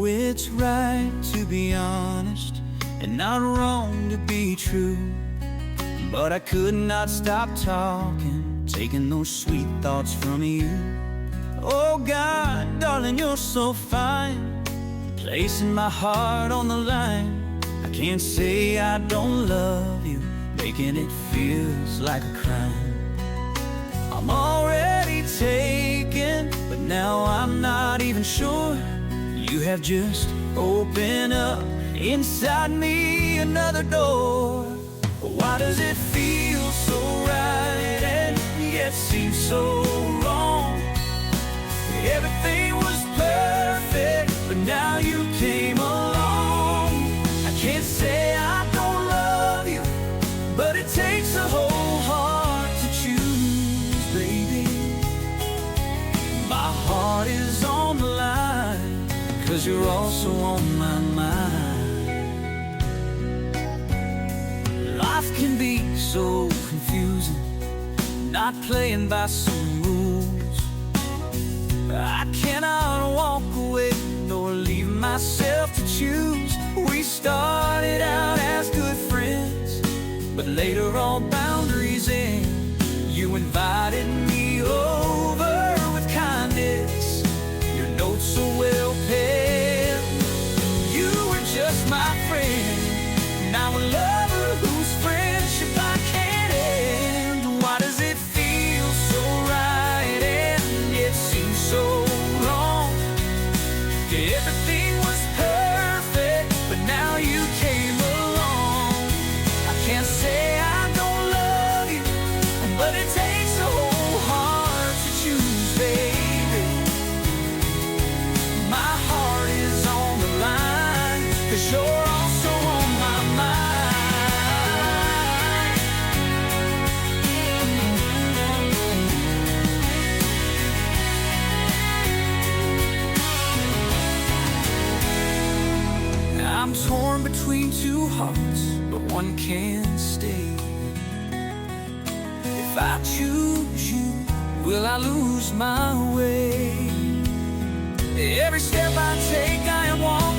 it's right to be honest and not wrong to be true, but I could not stop talking, taking those sweet thoughts from you. Oh God, darling, you're so fine, placing my heart on the line. I can't say I don't love you, making it feels like a crime. I'm already taken, but now I'm not even sure. You have just opened up inside me another door. Why does it feel so right and yet seem so wrong? Everything was perfect, but now you came along. I can't say I don't love you, but it takes a whole heart to choose, baby. My heart is on the line, 'cause you're also on my mind. Life can be so confusing, not playing by some rules. I cannot walk away nor leave myself to choose. We started out as good friends, but later all boundaries end. You invited me over with kindness, your notes so well penned. You were just my friend, now a lover whose friendship I can't end. Why does it feel so right and yet seems so wrong? Everything was perfect, but now you came along. I can't say I don't love you, but it takes a whole heart to choose, baby. My heart is on the line, 'cause you're also on my mind. I'm torn between two hearts, but one can't stay. If I choose you, will I lose my way? Every step I take, I am walking